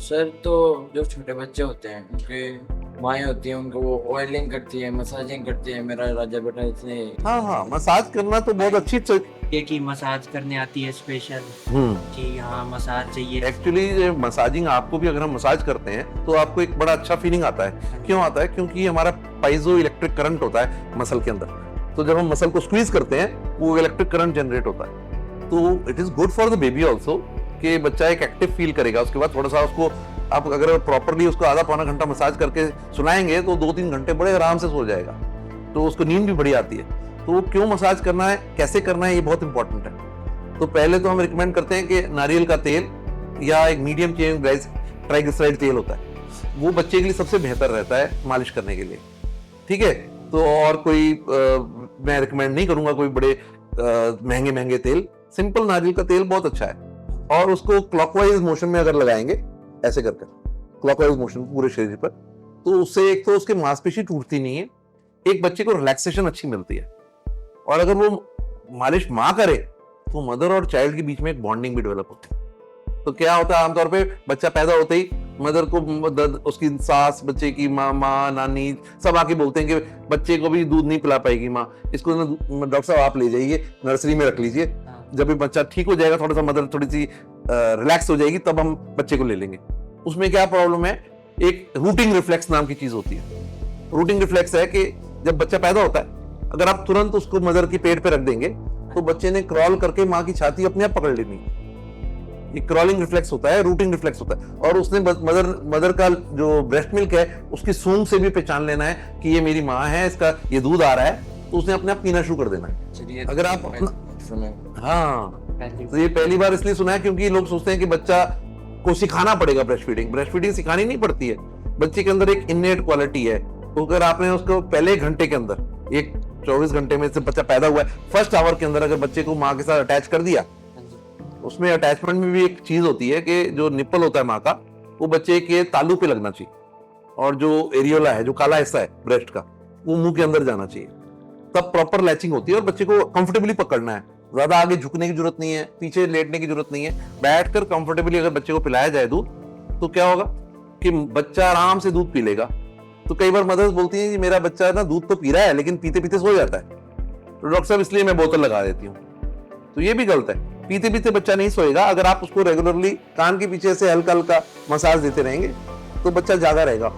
Sir तो जो छोटे बच्चे होते हैं उनके माएँ होती हैं उनको वो ऑयलिंग करती है, मसाजिंग करती है। मेरा राजा बेटा इसने हाँ हाँ, मसाज करना तो बहुत अच्छी चीज। ये की मसाज करने आती है स्पेशल कि हाँ मसाज चाहिए। एक्चुअली मसाजिंग आपको भी, अगर हम मसाज करते हैं तो आपको एक बड़ा अच्छा फीलिंग आता है। क्यों आता है? क्योंकि हमारा पाइजो इलेक्ट्रिक करंट होता है मसल के अंदर, तो जब हम मसल को स्क्वीज करते हैं वो इलेक्ट्रिक करंट जनरेट होता है। तो it is good for the baby also कि बच्चा एक एक्टिव फील करेगा। उसके बाद थोड़ा सा उसको आप अगर प्रॉपरली उसको आधा पौना घंटा मसाज करके सुनाएंगे तो 2-3 घंटे बड़े आराम से सो जाएगा, तो उसको नींद भी बड़ी आती है। तो वो क्यों मसाज करना है, कैसे करना है, ये बहुत इंपॉर्टेंट है। तो पहले तो हम रिकमेंड करते हैं कि नारियल का तेल या एक मीडियम चेन ट्राइग्लिसराइड तेल होता है, वो बच्चे के लिए सबसे बेहतर रहता है मालिश करने के लिए। ठीक है, तो और कोई मैं रिकमेंड नहीं करूंगा कोई बड़े महंगे महंगे तेल। सिंपल नारियल का तेल बहुत अच्छा है, और उसको क्लॉकवाइज मोशन में अगर लगाएंगे, ऐसे करके क्लॉकवाइज मोशन पूरे शरीर पर, तो उससे एक तो उसके मांसपेशी टूटती नहीं है, एक बच्चे को रिलैक्सेशन अच्छी मिलती है। और अगर वो मालिश माँ करे तो मदर और चाइल्ड के बीच में एक बॉन्डिंग भी डेवलप होती है। तो क्या होता है, आमतौर पे बच्चा पैदा होते ही मदर को उसकी सास, बच्चे की माँ नानी सब आके बोलते हैं कि बच्चे को भी दूध नहीं पिला पाएगी माँ, इसको डॉक्टर साहब आप ले जाइए, नर्सरी में रख लीजिए, जब भी बच्चा ठीक हो जाएगा, थोड़ा सा मदर थोड़ी सी रिलैक्स हो जाएगी, तब हम बच्चे को ले लेंगे। उसमें क्या प्रॉब्लम है, एक रूटिंग रिफ्लेक्स नाम की चीज होती है। रूटिंग रिफ्लेक्स है कि जब बच्चा पैदा होता है, अगर आप तुरंत उसको मदर की पेट पे रख देंगे तो बच्चे ने क्रॉल करके माँ की छाती अपने आप पकड़ लेनी। ये क्रॉलिंग रिफ्लेक्स होता है, रूटिंग रिफ्लेक्स होता है। और उसने मदर का जो ब्रेस्ट मिल्क है उसकी सूंघ से भी पहचान लेना है कि ये मेरी माँ है, इसका ये दूध आ रहा है, तो उसने अपने आप पीना शुरू कर देना है। अगर आप हाँ, तो ये पहली बार इसलिए सुना है क्योंकि लोग सोचते हैं कि बच्चा को सिखाना पड़ेगा ब्रेस्ट फीडिंग। ब्रेस्ट फीडिंग सिखानी नहीं पड़ती है, बच्चे के अंदर एक इननेट क्वालिटी है। तो अगर आपने उसको पहले घंटे के अंदर, एक 24 घंटे में से बच्चा पैदा हुआ है, फर्स्ट आवर के अंदर अगर बच्चे को माँ के साथ अटैच कर दिया, उसमें अटैचमेंट में भी एक चीज होती है कि जो निप्पल होता है माँ का, वो बच्चे के तालू पे लगना चाहिए, और जो एरियोला है, जो काला हिस्सा है ब्रेस्ट का, वो मुंह के अंदर जाना चाहिए, तब प्रॉपर लैचिंग होती है। और बच्चे को कंफर्टेबली पकड़ना है, ज्यादा आगे झुकने की जरूरत नहीं है, पीछे लेटने की जरूरत नहीं है, बैठकर कंफर्टेबली अगर बच्चे को पिलाया जाए दूध, तो क्या होगा कि बच्चा आराम से दूध पी लेगा। तो कई बार मदर्स बोलती हैं कि मेरा बच्चा ना दूध तो पी रहा है लेकिन पीते पीते सो जाता है, तो डॉक्टर साहब इसलिए मैं बोतल लगा देती हूँ। तो ये भी गलत है, पीते पीते बच्चा नहीं सोएगा। अगर आप उसको रेगुलरली कान के पीछे से हल्का हल्का मसाज देते रहेंगे तो बच्चा जागा रहेगा,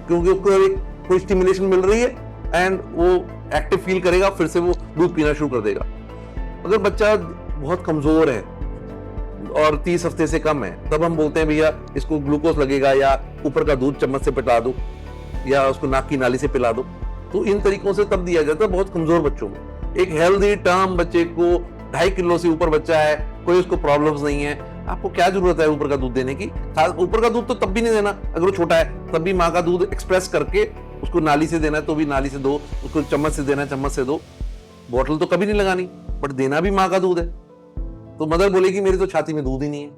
क्योंकि उसको कोई स्टिमुलेशन मिल रही है एंड वो एक्टिव फील करेगा, फिर से वो दूध पीना शुरू कर देगा। अगर बच्चा बहुत कमजोर है और 30 हफ्ते से कम है, तब हम बोलते हैं भैया इसको ग्लूकोज लगेगा, या ऊपर का दूध चम्मच से पिला दो, या उसको नाक की नाली से पिला दो। तो इन तरीकों से तब दिया जाता है बहुत कमजोर बच्चों में। एक हेल्दी टर्म बच्चे को 2.5 किलो से ऊपर बच्चा है, कोई उसको प्रॉब्लम्स नहीं है, आपको क्या जरूरत है ऊपर का दूध देने की? ऊपर का दूध तो तब भी नहीं देना, अगर वो छोटा है तब भी माँ का दूध एक्सप्रेस करके उसको नाली से देना है तो भी नाली से दो, उसको चम्मच से देना है चम्मच से दो। बॉटल तो कभी नहीं लगानी, बट देना भी माँ का दूध है। तो मदर बोलेगी मेरी तो छाती में दूध ही नहीं है।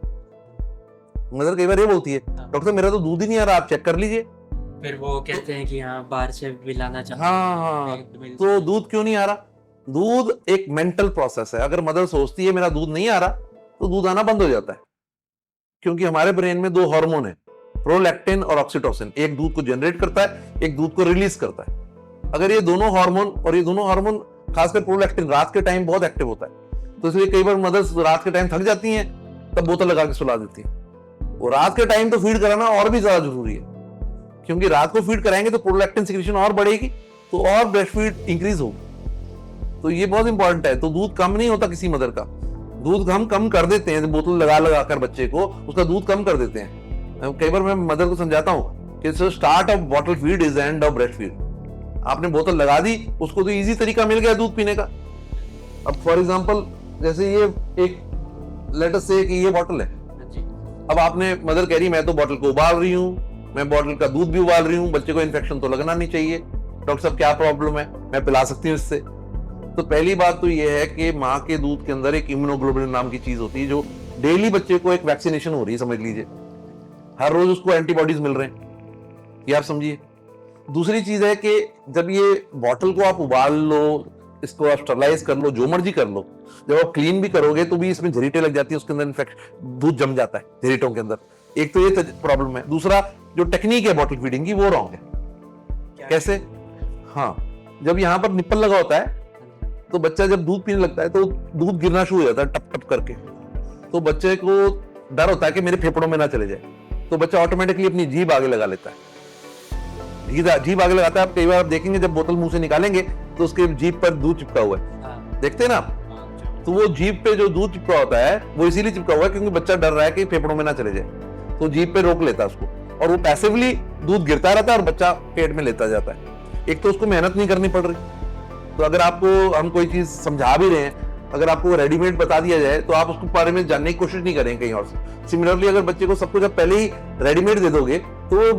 मदर कई बार ये बोलती है, डॉक्टर मेरा तो दूध ही नहीं आ रहा, आप चेक कर लीजिए। फिर वो कहते हैं कि हाँ बाहर से पिलाना चाहते हैं। हाँ, तो दूध क्यों नहीं आ रहा? दूध एक मेंटल प्रोसेस है। अगर मदर सोचती है मेरा दूध नहीं आ रहा, तो दूध आना बंद हो जाता है, क्योंकि हमारे ब्रेन में 2 हार्मोन है, प्रोलैक्टिन और ऑक्सीटोसिन। एक दूध को जनरेट करता है, एक दूध को रिलीज करता है। अगर ये दोनों हार्मोन, और ये दोनों हार्मोन खासकर प्रोलैक्टिन रात के टाइम बहुत एक्टिव होता है, तो इसलिए कई बार मदर्स रात के टाइम थक जाती हैं, तब बोतल लगा के सुला देती हैं। और रात के टाइम तो फीड कराना और भी ज्यादा जरूरी है, क्योंकि रात को फीड कराएंगे तो प्रोलैक्टिन सिक्रीशन और बढ़ेगी, तो और ब्रेस्ट फीड इंक्रीज होगी। तो ये बहुत इंपॉर्टेंट है। तो दूध कम नहीं होता किसी मदर का, दूध हम कम कर देते हैं, बोतल लगा लगा कर बच्चे को उसका दूध कम कर देते हैं। कई बार मैं मदर को समझाता हूँ कि start of bottle feed is end of breast feed. आपने बोतल लगा दी, उसको तो इजी तरीका मिल गया दूध पीने का। अब फॉर एग्जांपल जैसे ये एक लेट अस से कि ये बॉटल है, अब आपने मदर कह रही मैं तो बॉटल को उबाल रही हूँ, मैं बॉटल का दूध भी उबाल रही हूँ, बच्चे को इन्फेक्शन तो लगना नहीं चाहिए, डॉक्टर साहब क्या प्रॉब्लम है, मैं पिला सकती हूँ इससे। तो पहली बात तो ये है कि माँ के दूध के अंदर एक इम्यूनोग्लोबुलिन नाम की चीज होती है, जो डेली बच्चे को एक वैक्सीनेशन हो रही है, समझ लीजिए हर रोज उसको एंटीबॉडीज मिल रहे हैं, ये आप समझिए। दूसरी चीज है कि जब ये बॉटल को आप उबाल लो, इसको आप स्टरलाइज कर लो, जो मर्जी कर लो, जब आप क्लीन भी करोगे तो भी इसमें झरीटे लग जाती है, उसके अंदर इनफेक्ट दूध जम जाता है झरीटों के अंदर। एक तो ये प्रॉब्लम है। दूसरा जो टेक्निक है बॉटल फीडिंग की वो रॉन्ग है। क्या कैसे? हाँ, जब यहाँ पर निप्पल लगा होता है तो बच्चा जब दूध पीने लगता है तो दूध गिरना शुरू हो जाता है टप टप करके, तो बच्चे को डर होता है कि मेरे फेफड़ों में ना चले जाए, तो बच्चा ऑटोमेटिकली अपनी जीभ आगे लगा लेता है। जीभ आगे लगाता है। आप कई बार आप देखेंगे जब बोतल मुंह से निकालेंगे तो उसके जीभ पर दूध चिपका हुआ है, हाँ, देखते हैं ना आप? तो वो जीभ पे जो दूध चिपका होता है वो इसीलिए चिपका हुआ है क्योंकि बच्चा डर रहा है कि फेफड़ों में ना चले जाए, तो जीभ पे रोक लेता है उसको, और वो पैसिवली दूध गिरता रहता है और बच्चा पेट में लेता जाता है। एक तो उसको मेहनत नहीं करनी पड़ रही। तो अगर आपको हम कोई चीज समझा भी रहे हैं, अगर आपको रेडीमेड बता दिया जाए तो आप उसके बारे में जानने की कोशिश नहीं करेंगे कहीं और से। सिमिलरली अगर बच्चे को सब कुछ आप पहले ही रेडीमेड दे दोगे तो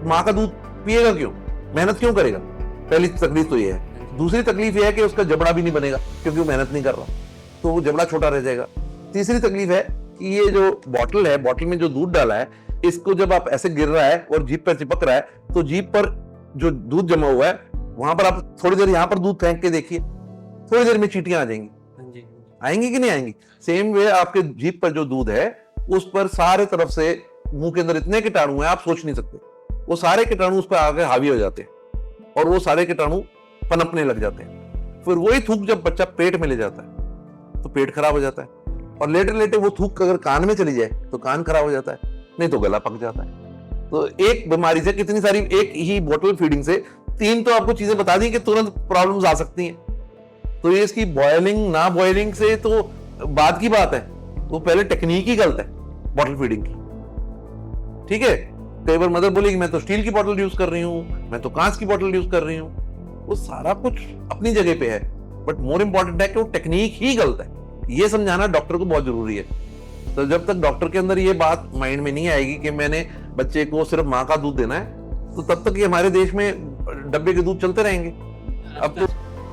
माँ का दूध पिएगा क्यों, मेहनत क्यों करेगा? पहली तकलीफ तो ये है। दूसरी तकलीफ ये है कि उसका जबड़ा भी नहीं बनेगा क्योंकि वो मेहनत नहीं कर रहा, तो वो जबड़ा छोटा रह जाएगा। तीसरी तकलीफ है कि ये जो बॉटल है, बॉटल में जो दूध डाला है, इसको जब आप ऐसे गिर रहा है और जीभ पर चिपक रहा है तो जीभ पर जो दूध जमा हुआ है वहां पर आप थोड़ी देर यहाँ पर दूध फेंक के देखिए, थोड़ी देर में चींटियां आ जाएंगी। हाँ जी, आएंगी कि नहीं आएंगी? सेम वे आपके जीभ पर जो दूध है उस पर सारे तरफ से मुंह के अंदर इतने कीटाणु हैं आप सोच नहीं सकते। वो सारे कीटाणु उस पर आकर हावी हो जाते हैं और वो सारे कीटाणु पनपने लग जाते हैं। फिर वही थूक जब बच्चा पेट में ले जाता है तो पेट खराब हो जाता है, और लेटे लेटे वो थूक अगर कान में चली जाए तो कान खराब हो जाता है, नहीं तो गला पक जाता है। तो एक बीमारी से कितनी सारी, एक ही बॉटल फीडिंग से 3 तो आपको चीजें बता दी कि तुरंत प्रॉब्लम्स आ सकती हैं। तो ये इसकी बॉयलिंग ना बॉयलिंग से तो बाद की बात है, वो पहले टेक्निक ही गलत है बॉटल फीडिंग की। ठीक है, कई बार मदर बोलेगी मैं तो स्टील की बॉटल यूज कर रही हूँ, मैं तो कांच की बॉटल यूज कर रही हूँ। वो सारा कुछ अपनी जगह पे है, बट मोर इंपॉर्टेंट है कि वो टेक्निक ही गलत है। ये समझाना डॉक्टर को बहुत जरूरी है। तो जब तक डॉक्टर के अंदर ये बात माइंड में नहीं आएगी कि मैंने बच्चे को सिर्फ माँ का दूध देना है, तो तब तक ये हमारे देश में डब्बे के दूध चलते रहेंगे। अब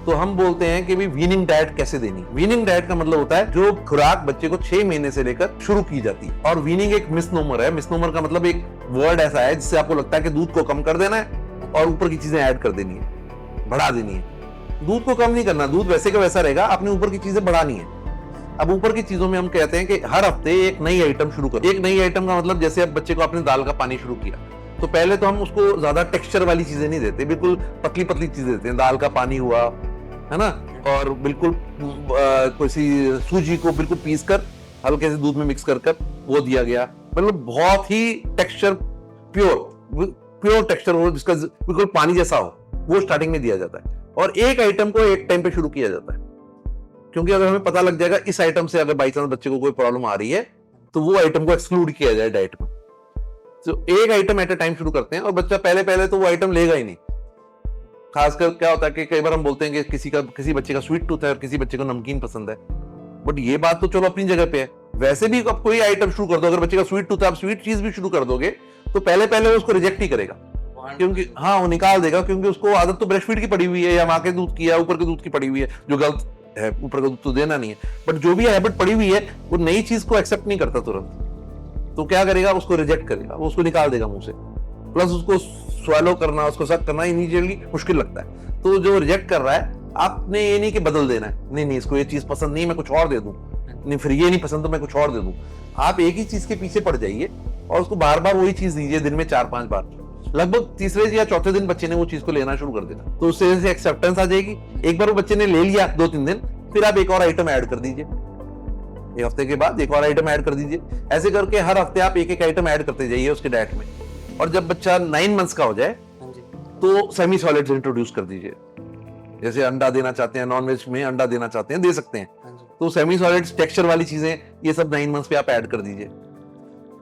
तो हम बोलते हैं कि भी वीनिंग डाइट कैसे देनी। वीनिंग डाइट का मतलब होता है जो खुराक बच्चे को 6 महीने से लेकर शुरू की जाती है। और वीनिंग एक मिसनोमर है। मिसनोमर का मतलब एक वर्ड ऐसा है जिससे आपको लगता है कि दूध को कम कर देना है और ऊपर की चीजें ऐड कर देनी है, बढ़ा देनी है। दूध को कम नहीं करना, दूध वैसे का वैसा रहेगा, आपने ऊपर की चीजें बढ़ानी है। अब ऊपर की चीजों में हम कहते हैं कि हर हफ्ते एक नई आइटम शुरू करो। एक नई आइटम का मतलब जैसे अब बच्चे को आपने दाल का पानी शुरू किया तो पहले तो हम उसको ज्यादा टेक्सचर वाली चीजें नहीं देते, बिल्कुल पतली पतली चीजें देते हैं। दाल का पानी हुआ, है ना, और बिल्कुल किसी सूजी को बिल्कुल पीस कर हल्के से दूध में मिक्स कर कर वो दिया गया। मतलब बहुत ही टेक्सचर प्योर टेक्सचर हो, जिसका बिल्कुल पानी जैसा हो, वो स्टार्टिंग में दिया जाता है। और एक आइटम को एक टाइम पे शुरू किया जाता है, क्योंकि अगर हमें पता लग जाएगा इस आइटम से अगर बाई चांस बच्चे को कोई प्रॉब्लम आ रही है तो वो आइटम को एक्सक्लूड किया जाए डाइट में। तो एक आइटम एट अ टाइम शुरू करते हैं और बच्चा पहले तो वो आइटम लेगा ही नहीं। खासकर क्या होता है कि कई बार हम बोलते हैं कि किसी बच्चे का स्वीट टूथ है और किसी बच्चे को नमकीन पसंद है, बट ये बात तो चलो अपनी जगह पे है। वैसे भी आप कोई आइटम शुरू कर दो, अगर बच्चे का स्वीट टूथ है आप स्वीट चीज भी शुरू कर दोगे तो पहले वो उसको रिजेक्ट ही करेगा, क्योंकि हाँ वो निकाल देगा, क्योंकि उसको आदत तो ब्रेस्ट फीड की पड़ी हुई है या माँ के दूध की या ऊपर के दूध की पड़ी हुई है, जो गलत है। ऊपर का दूध तो देना नहीं है, बट जो भी हैबिट पड़ी हुई है वो नई चीज को एक्सेप्ट नहीं करता तुरंत। तो क्या करेगा, उसको रिजेक्ट करेगा, वो उसको निकाल देगा मुंह से। प्लस उसको स्वेलो करना, उसको सक करना इमीडिएटली मुश्किल लगता है। तो जो रिजेक्ट कर रहा है, आपने ये नहीं कि बदल देना है, नहीं इसको ये चीज पसंद नहीं, मैं कुछ और दे दूं, नहीं फिर ये नहीं पसंद तो मैं कुछ और दे दूं। आप एक ही चीज के पीछे पड़ जाइए और उसको बार बार वही चीज दीजिए, दिन में 4-5 बार। लगभग तीसरे या चौथे दिन बच्चे ने वो चीज को लेना शुरू कर देना, तो उससे एक्सेप्टेंस आ जाएगी। एक बार वो बच्चे ने ले लिया 2-3 दिन, फिर आप एक और आइटम ऐड कर दीजिए, एक हफ्ते के बाद एक और आइटम ऐड कर दीजिए। ऐसे करके हर हफ्ते आप एक आइटम ऐड करते जाइए उसके डाइट में। और जब बच्चा 9 मंथ्स का हो जाए तो सेमी सॉलिड्स इंट्रोड्यूस कर दीजिए। जैसे अंडा देना चाहते हैं, नॉनवेज में अंडा देना चाहते हैं, दे सकते हैं, तो सेमी सॉलिड्स टेक्सचर वाली चीजें ये सब 9 मंथ्स पे आप ऐड कर दीजिए।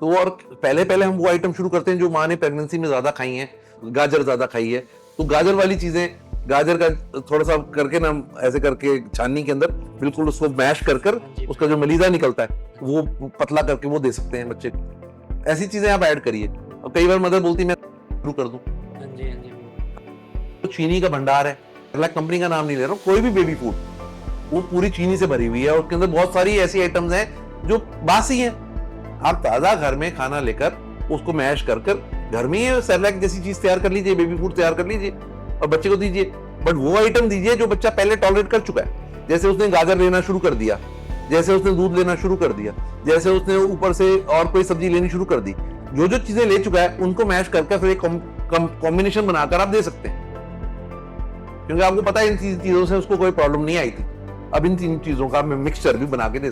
तो और पहले हम वो आइटम शुरू करते हैं जो माँ ने प्रेगनेंसी में ज्यादा खाई है, गाजर ज्यादा खाई है, तो गाजर वाली चीजें, गाजर का थोड़ा सा करके ना ऐसे करके छाननी के अंदर बिल्कुल उसको मैश कर उसका जो मलीदा निकलता है वो पतला करके वो दे सकते हैं बच्चे को। ऐसी चीजें आप ऐड करिए। और कई बार मदर बोलती मैं शुरू कर दूं, तो चीनी का भंडार है, अलग कंपनी का नाम नहीं ले रहा हूँ, कोई भी बेबी फूड वो पूरी चीनी से भरी हुई है और उसके अंदर बहुत सारी ऐसी आइटम्स हैं जो बासी हैं। आप ताजा घर में खाना लेकर उसको मैश कर घर में ही सेरेलैक जैसी चीज तैयार कर लीजिए, बेबी फूड तैयार कर लीजिए और बच्चे को दीजिए। बट वो आइटम दीजिए जो बच्चा पहले टॉलरेट कर चुका है। जैसे उसने गाजर लेना शुरू कर दिया, जैसे उसने दूध लेना शुरू कर दिया, जैसे उसने ऊपर से और कोई सब्जी लेनी शुरू कर दी, जो जो चीजें ले चुका है उनको मैश करके फिर एक कॉम्बिनेशन बनाकर आप दे सकते हैं, क्योंकि आपको पता है इन चीजों से उसको कोई प्रॉब्लम नहीं आई थी। अब इन तीन चीजों का मैं मिक्सचर भी बना के दे